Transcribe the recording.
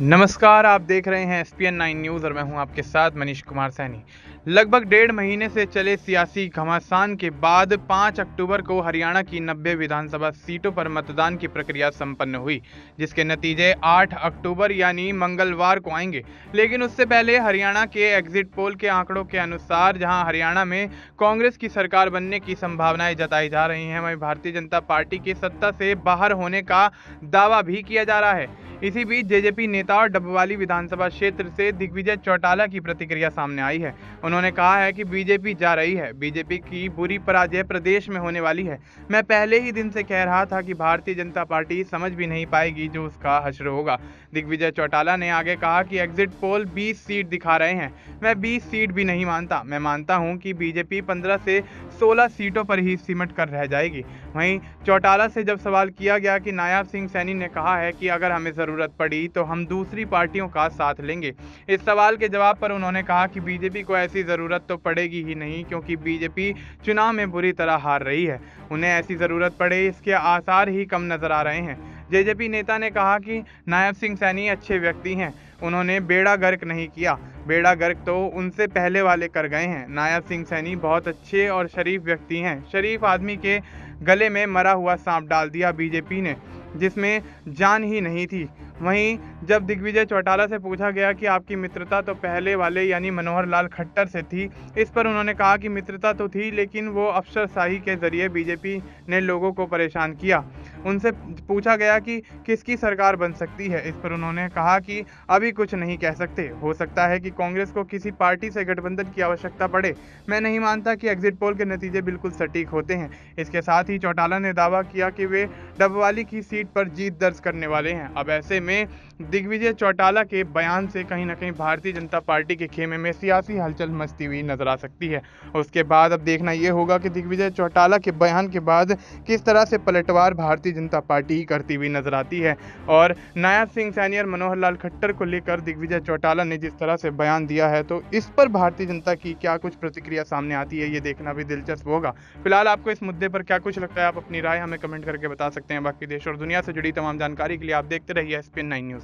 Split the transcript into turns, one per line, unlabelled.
नमस्कार, आप देख रहे हैं एसपीएन 9 न्यूज़ और मैं हूं आपके साथ मनीष कुमार सैनी। लगभग 1.5 महीने से चले सियासी घमासान के बाद 5 अक्टूबर को हरियाणा की 90 विधानसभा सीटों पर मतदान की प्रक्रिया संपन्न हुई, जिसके नतीजे 8 अक्टूबर यानी मंगलवार को आएंगे। लेकिन उससे पहले हरियाणा के एग्जिट पोल के आंकड़ों के अनुसार जहां हरियाणा में कांग्रेस की सरकार बनने की संभावनाएं जताई जा रही हैं, वहीं भारतीय जनता पार्टी के सत्ता से बाहर होने का दावा भी किया जा रहा है। इसी बीच जेजेपी नेता और डबवाली विधानसभा क्षेत्र से दिग्विजय चौटाला की प्रतिक्रिया सामने आई है। उन्होंने कहा है कि बीजेपी जा रही है, बीजेपी की बुरी पराजय प्रदेश में होने वाली है। मैं पहले ही दिन से कह रहा था कि भारतीय जनता पार्टी समझ भी नहीं पाएगी जो उसका हश्र होगा। दिग्विजय चौटाला ने आगे कहा कि एग्जिट पोल 20 सीट दिखा रहे हैं, मैं 20 सीट भी नहीं मानता। मैं मानता हूं कि बीजेपी 15 से 16 सीटों पर ही सिमट कर रह जाएगी। वहीं चौटाला से जब सवाल किया गया कि नायब सिंह सैनी ने कहा है कि अगर हमें जरूरत पड़ी तो हम दूसरी पार्टियों का साथ लेंगे। इस सवाल के जवाब पर उन्होंने कहा कि बीजेपी को ऐसी जरूरत तो पड़ेगी ही नहीं, क्योंकि बीजेपी चुनाव में बुरी तरह हार रही है। उन्हें ऐसी जरूरत पड़े इसके आसार ही कम नजर आ रहे हैं। जेजेपी नेता ने कहा कि नायब सिंह सैनी अच्छे व्यक्ति हैं, उन्होंने बेड़ा गर्क नहीं किया, बेड़ा गर्क तो उनसे पहले वाले कर गए हैं। नायब सिंह सैनी बहुत अच्छे और शरीफ व्यक्ति हैं। शरीफ आदमी के गले में मरा हुआ सांप डाल दिया बीजेपी ने, जिसमें जान ही नहीं थी। वहीं जब दिग्विजय चौटाला से पूछा गया कि आपकी मित्रता तो पहले वाले यानी मनोहर लाल खट्टर से थी, इस पर उन्होंने कहा कि मित्रता तो थी, लेकिन वो अफसरशाही के जरिए बीजेपी ने लोगों को परेशान किया। उनसे पूछा गया कि किसकी सरकार बन सकती है, इस पर उन्होंने कहा कि अभी कुछ नहीं कह सकते, हो सकता है कि कांग्रेस को किसी पार्टी से गठबंधन की आवश्यकता पड़े। मैं नहीं मानता कि एग्जिट पोल के नतीजे बिल्कुल सटीक होते हैं। इसके साथ ही चौटाला ने दावा किया कि वे डबवाली की सीट पर जीत दर्ज करने वाले हैं। अब ऐसे में दिग्विजय चौटाला के बयान से कहीं ना कहीं भारतीय जनता पार्टी के खेमे में सियासी हलचल मचती हुई नजर आ सकती है। उसके बाद अब देखना यह होगा कि दिग्विजय चौटाला के बयान के बाद किस तरह से पलटवार भारतीय जनता पार्टी ही करती हुई नजर आती है। और नायब सिंह सैनी और मनोहर लाल खट्टर को लेकर दिग्विजय चौटाला ने जिस तरह से बयान दिया है, तो इस पर भारतीय जनता की क्या कुछ प्रतिक्रिया सामने आती है, ये देखना भी दिलचस्प होगा। फिलहाल आपको इस मुद्दे पर क्या कुछ लगता है, आप अपनी राय हमें कमेंट करके बता सकते हैं। बाकी देश और दुनिया से जुड़ी तमाम जानकारी के लिए आप देखते रहिए एसपीएन 9 न्यूज़।